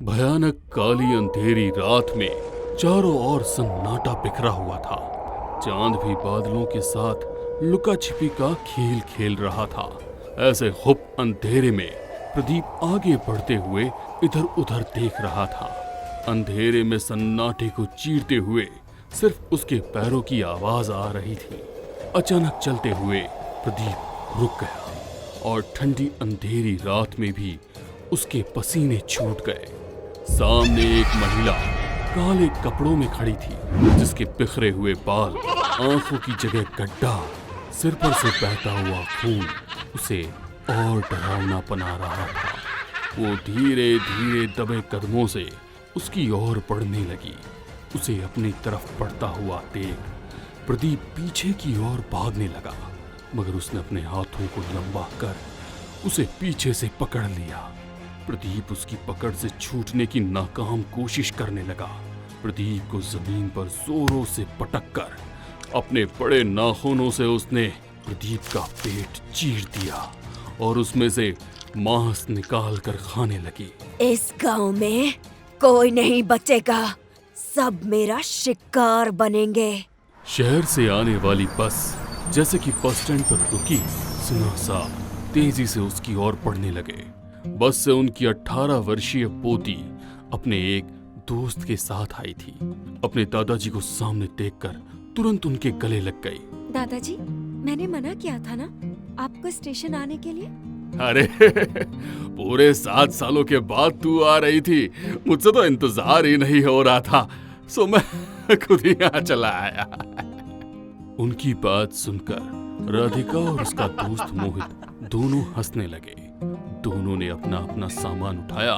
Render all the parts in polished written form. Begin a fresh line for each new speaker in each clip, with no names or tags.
भयानक काली अंधेरी रात में चारों ओर सन्नाटा बिखरा हुआ था। चांद भी बादलों के साथ लुका छिपी का खेल खेल रहा था। ऐसे हुप अंधेरे में प्रदीप आगे बढ़ते हुए इधर उधर देख रहा था। अंधेरे में सन्नाटे को चीरते हुए सिर्फ उसके पैरों की आवाज आ रही थी। अचानक चलते हुए प्रदीप रुक गया और ठंडी अंधेरी रात में भी उसके पसीने छूट गए। सामने एक महिला काले कपड़ों में खड़ी थी, जिसके बिखरे हुए बाल, आंखों की जगह गड्ढा, सिर पर से बहता हुआ खून उसे और डरावना बना रहा था। वो धीरे धीरे दबे कदमों से उसकी ओर बढ़ने लगी। उसे अपनी तरफ बढ़ता हुआ देख प्रदीप पीछे की ओर भागने लगा, मगर उसने अपने हाथों को लंबा कर उसे पीछे से पकड़ लिया। प्रदीप उसकी पकड़ से छूटने की नाकाम कोशिश करने लगा। प्रदीप को जमीन पर जोरों से पटक कर अपने बड़े नाखूनों से उसने प्रदीप का पेट चीर दिया और उसमें से मांस निकाल कर खाने लगी।
इस गांव में कोई नहीं बचेगा, सब मेरा शिकार बनेंगे।
शहर से आने वाली बस जैसे कि बस स्टैंड पर रुकी, सुना सा तेजी से उसकी ओर बढ़ने लगे। बस से उनकी 18 वर्षीय पोती अपने एक दोस्त के साथ आई थी। अपने दादाजी को सामने देखकर तुरंत उनके गले लग गई।
दादाजी, मैंने मना किया था ना आपको स्टेशन आने के लिए।
अरे पूरे 7 सालों के बाद तू आ रही थी, मुझसे तो इंतजार ही नहीं हो रहा था, सो मैं खुद ही यहाँ चला आया। उनकी बात सुनकर राधिका और उसका दोस्त मोहित दोनों हंसने लगे। दोनों ने अपना अपना सामान उठाया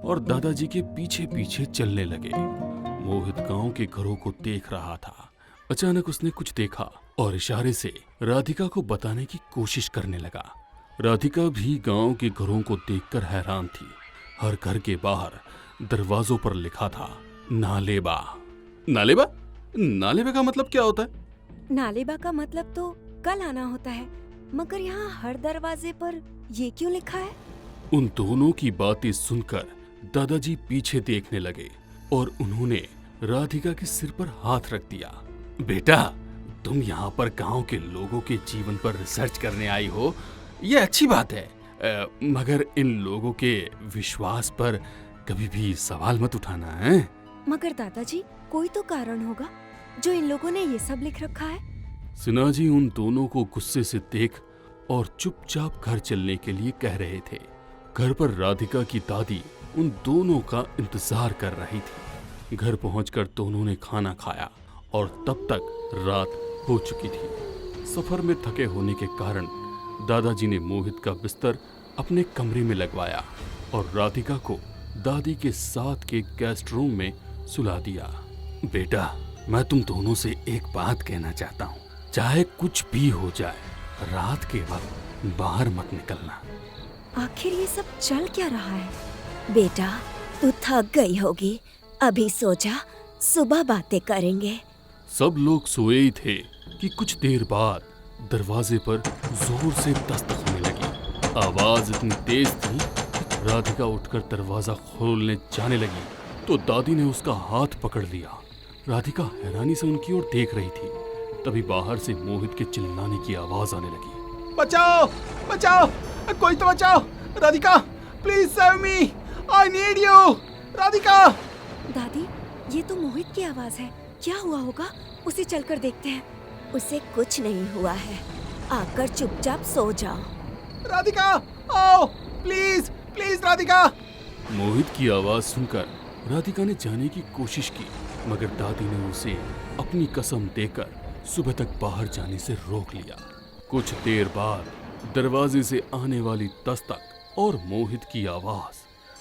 और दादाजी के पीछे पीछे चलने लगे। मोहित गांव के घरों को देख रहा था। अचानक उसने कुछ देखा और इशारे से राधिका को बताने की कोशिश करने लगा। राधिका भी गांव के घरों को देखकर हैरान थी। हर घर के बाहर दरवाजों पर लिखा था नालेबा। नालेबा? नालेबा का मतलब क्या होता है?
नालेबा का मतलब तो कल आना होता है, मगर यहाँ हर दरवाजे पर ये क्यों लिखा है?
उन दोनों की बातें सुनकर दादाजी पीछे देखने लगे और उन्होंने राधिका के सिर पर हाथ रख दिया। बेटा, तुम यहाँ पर गांव के लोगों के जीवन पर रिसर्च करने आई हो, ये अच्छी बात है, मगर इन लोगों के विश्वास पर कभी भी सवाल मत उठाना है।
मगर दादाजी, कोई तो कारण होगा जो इन लोगों ने ये सब लिख रखा है।
सिन्हाजी उन दोनों को गुस्से से देख और चुपचाप घर चलने के लिए कह रहे थे। घर पर राधिका की दादी उन दोनों का इंतजार कर रही थी। घर पहुंचकर दोनों ने खाना खाया और तब तक रात हो चुकी थी। सफर में थके होने के कारण दादाजी ने मोहित का बिस्तर अपने कमरे में लगवाया और राधिका को दादी के साथ के गेस्ट रूम में सुला दिया। बेटा, मैं तुम दोनों से एक बात कहना चाहता हूँ, चाहे कुछ भी हो जाए, रात के वक्त बाहर मत निकलना।
आखिर ये सब चल क्या रहा है? बेटा, तू थक गई होगी, अभी सो जा, सुबह बातें करेंगे।
सब लोग सोए ही थे कि कुछ देर बाद दरवाजे पर जोर से दस्तक होने लगी। आवाज इतनी तेज थी कि राधिका उठकर दरवाजा खोलने जाने लगी तो दादी ने उसका हाथ पकड़ लिया। राधिका हैरानी से उनकी ओर देख रही थी। तभी बाहर से मोहित के चिल्लाने की आवाज आने लगी।
बचाओ, बचाओ, कोई तो बचाओ, Radhika, please save me, I need you, Radhika.
दादी, ये तो मोहित की आवाज है, क्या हुआ होगा? उसे चलकर देखते हैं। उसे कुछ नहीं हुआ है, आकर चुपचाप सो जाओ।
राधिका, आओ, प्लीज प्लीज राधिका।
मोहित की आवाज सुनकर राधिका ने जाने की कोशिश की, मगर दादी ने उसे अपनी कसम देकर सुबह तक बाहर जाने से रोक लिया। कुछ देर बाद दरवाजे से आने वाली दस्तक और मोहित की आवाज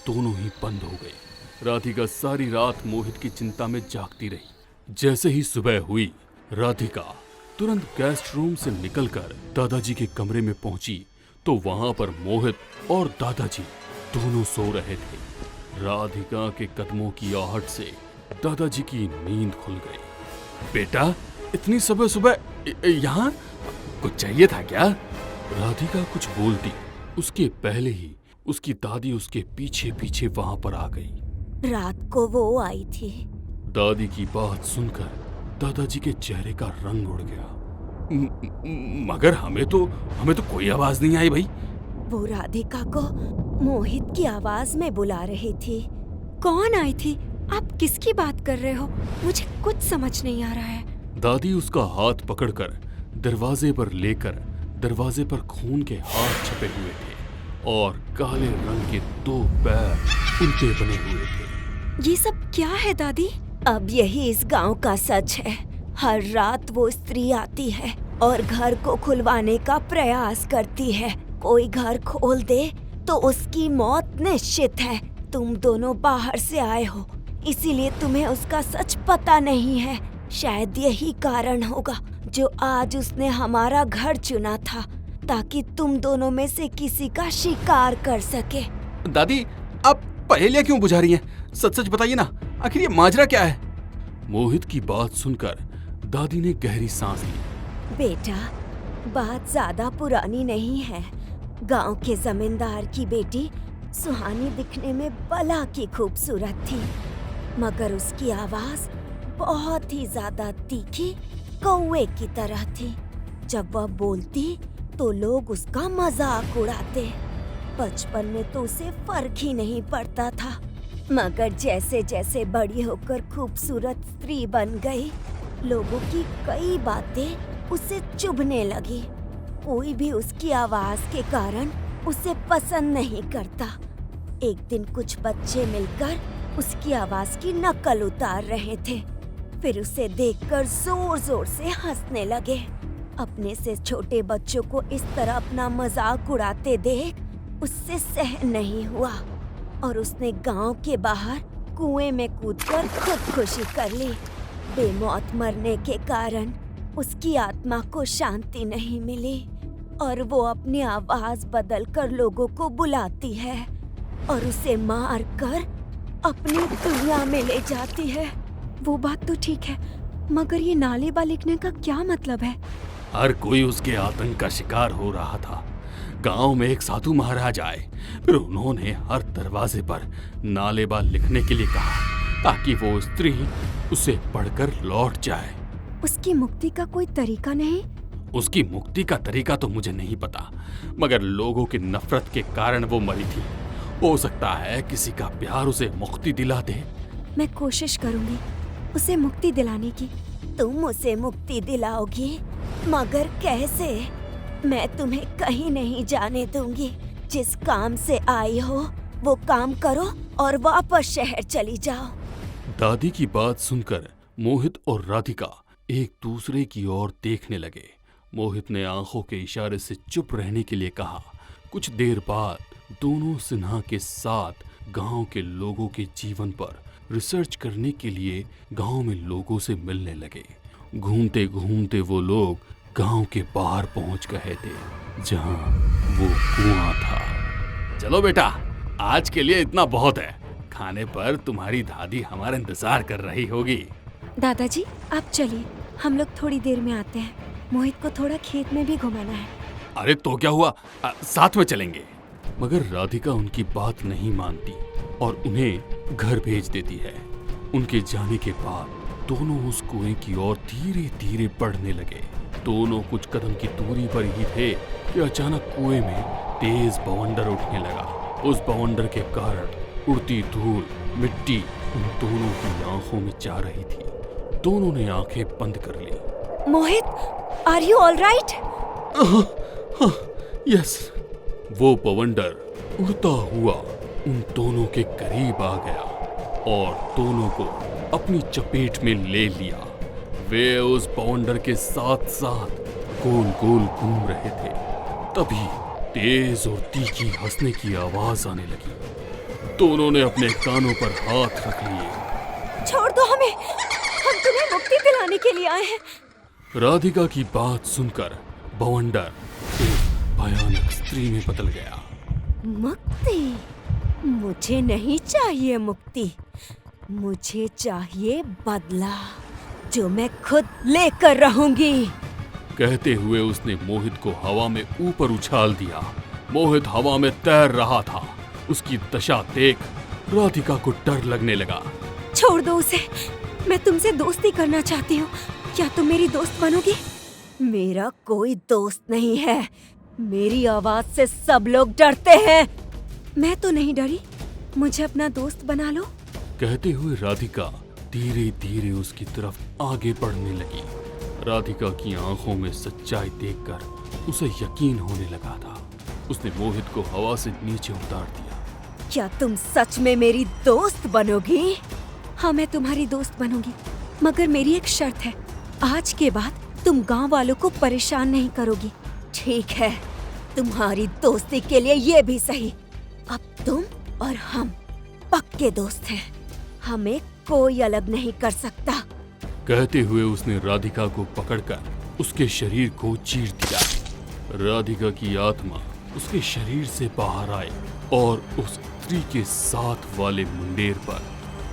दोनों ही बंद हो गई। राधिका सारी रात मोहित की चिंता में जागती रही। जैसे ही सुबह हुई, राधिका तुरंत गेस्ट रूम से निकलकर दादाजी के कमरे में पहुंची तो वहां पर मोहित और दादाजी दोनों सो रहे थे। राधिका के कदमों की आहट से दादाजी की नींद खुल गई। बेटा, इतनी सुबह सुबह यहाँ कुछ चाहिए था क्या? राधिका कुछ बोलती उसके पहले ही उसकी दादी उसके पीछे पीछे वहां पर आ गई।
रात को वो आई थी।
दादी की बात सुनकर दादाजी के चेहरे का रंग उड़ गया। मगर हमें तो कोई आवाज नहीं आई भाई।
वो राधिका को मोहित की आवाज में बुला रही थी। कौन आई थी? आप किसकी बात कर रहे हो? मुझे कुछ समझ नहीं आ रहा है।
दादी उसका हाथ पकड़कर दरवाजे पर लेकर, दरवाजे पर खून के हाथ छपे हुए थे और काले रंग के 2 पैर उल्टे बने हुए थे।
ये सब क्या है दादी? अब यही इस गांव का सच है। हर रात वो स्त्री आती है और घर को खुलवाने का प्रयास करती है। कोई घर खोल दे तो उसकी मौत निश्चित है। तुम दोनों बाहर से आए हो, इसीलिए तुम्हें उसका सच पता नहीं है। शायद यही कारण होगा जो आज उसने हमारा घर चुना था, ताकि तुम दोनों में से किसी का शिकार कर सके।
दादी, आप पहेलियां क्यों बुझा रही हैं? सच सच बताइए ना, आखिर ये माजरा क्या है?
मोहित की बात सुनकर दादी ने गहरी सांस ली।
बेटा, बात ज्यादा पुरानी नहीं है। गांव के जमींदार की बेटी सुहानी दिखने में भला की खूबसूरत थी, मगर उसकी आवाज बहुत ही ज्यादा तीखी कौवे की तरह थी। जब वह बोलती तो लोग उसका मजाक उड़ाते। बचपन में तो उसे फर्क ही नहीं पड़ता था, मगर जैसे जैसे बड़ी होकर खूबसूरत स्त्री बन गई, लोगों की कई बातें उसे चुभने लगी। कोई भी उसकी आवाज के कारण उसे पसंद नहीं करता। एक दिन कुछ बच्चे मिलकर उसकी आवाज की नकल उतार रहे थे। फिर उसे देखकर जोर जोर से हंसने लगे। अपने से छोटे बच्चों को इस तरह अपना मजाक उड़ाते देख उससे सहन नहीं हुआ और उसने गांव के बाहर कुएं में कूदकर खुदकुशी कर ली। बेमौत मरने के कारण उसकी आत्मा को शांति नहीं मिली और वो अपनी आवाज बदलकर लोगों को बुलाती है और उसे मार कर अपनी दुनिया में ले जाती है। वो बात तो ठीक है, मगर ये नालेबा लिखने का क्या मतलब है?
हर कोई उसके आतंक का शिकार हो रहा था। गांव में एक साधु महाराज आए, फिर उन्होंने हर दरवाजे पर नालेबा लिखने के लिए कहा ताकि वो स्त्री उसे पढ़कर लौट जाए।
उसकी मुक्ति का कोई तरीका नहीं?
उसकी मुक्ति का तरीका तो मुझे नहीं पता, मगर लोगों की नफरत के कारण वो मरी थी। हो सकता है किसी का प्यार उसे मुक्ति दिला दे।
मैं कोशिश करूंगी उसे मुक्ति दिलाने की। तुम उसे मुक्ति दिलाओगी, मगर कैसे? मैं तुम्हें कहीं नहीं जाने दूंगी। जिस काम से आई हो वो काम करो और वापस शहर चली जाओ।
दादी की बात सुनकर मोहित और राधिका एक दूसरे की ओर देखने लगे। मोहित ने आंखों के इशारे से चुप रहने के लिए कहा। कुछ देर बाद दोनों सिन्हा के साथ गांव के लोगों के जीवन पर रिसर्च करने के लिए गांव में लोगों से मिलने लगे। घूमते घूमते वो लोग गांव के बाहर पहुंच गए थे, जहां वो कुआं था। चलो बेटा, आज के लिए इतना बहुत है। खाने पर तुम्हारी दादी हमारा इंतजार कर रही होगी।
दादाजी, आप चलिए, हम लोग थोड़ी देर में आते हैं। मोहित को थोड़ा खेत में भी घुमाना है।
अरे तो क्या हुआ, साथ में चलेंगे। मगर राधिका उनकी बात नहीं मानती और उन्हें घर भेज देती है। उनके जाने के बाद दोनों उस कुएं की ओर धीरे धीरे बढ़ने लगे। दोनों कुछ कदम की दूरी पर ही थे कि अचानक कुएं में तेज बवंडर उठने लगा। उस बवंडर के कारण उड़ती धूल, मिट्टी उन दोनों की आंखों में जा रही थी। दोनों ने आंखें बंद कर ली।
Mohit, are you all right?
Yes. वो बवंडर उड़ता हुआ उन दोनों के करीब आ गया और दोनों को अपनी चपेट में ले लिया। वे उस बवंडर के साथ साथ गोल गोल घूम रहे थे। तभी तेज और तीखी हंसने की आवाज आने लगी। दोनों ने अपने कानों पर हाथ रख लिए।
छोड़ दो हमें, हम तुम्हें मुक्ति दिलाने के लिए आए हैं।
राधिका की बात सुनकर बवंडर एक भयानक स्त्री में बदल गया।
मुक्ति? मुझे नहीं चाहिए मुक्ति, मुझे चाहिए बदला, जो मैं खुद लेकर रहूंगी।
कहते हुए उसने मोहित को हवा में ऊपर उछाल दिया। मोहित हवा में तैर रहा था। उसकी दशा देख राधिका को डर लगने लगा।
छोड़ दो उसे, मैं तुमसे दोस्ती करना चाहती हूँ। क्या तुम मेरी दोस्त बनोगी? मेरा कोई दोस्त नहीं है। मेरी आवाज से सब लोग डरते हैं। मैं तो नहीं डरी, मुझे अपना दोस्त बना लो।
कहते हुए राधिका धीरे धीरे उसकी तरफ आगे बढ़ने लगी। राधिका की आंखों में सच्चाई देखकर उसे यकीन होने लगा था। उसने मोहित को हवा से नीचे उतार दिया।
क्या तुम सच में मेरी दोस्त बनोगी? हाँ, मैं तुम्हारी दोस्त बनूंगी, मगर मेरी एक शर्त है। आज के बाद तुम गांव वालों को परेशान नहीं करोगी। ठीक है, तुम्हारी दोस्ती के लिए ये भी सही। अब तुम और हम पक्के दोस्त हैं। हमें कोई अलग नहीं कर सकता।
कहते हुए उसने राधिका को पकड़कर उसके शरीर को चीर दिया। राधिका की आत्मा उसके शरीर से बाहर आई और उस स्त्री के साथ वाले मुंडेर पर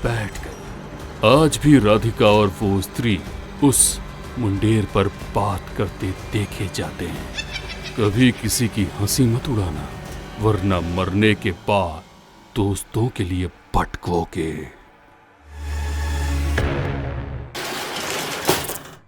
बैठ गई। आज भी राधिका और वो स्त्री उस मुंडेर पर बात करते देखे जाते हैं। कभी किसी की हंसी मत उड़ाना, वरना मरने के बाद दोस्तों के लिए भटकोगे।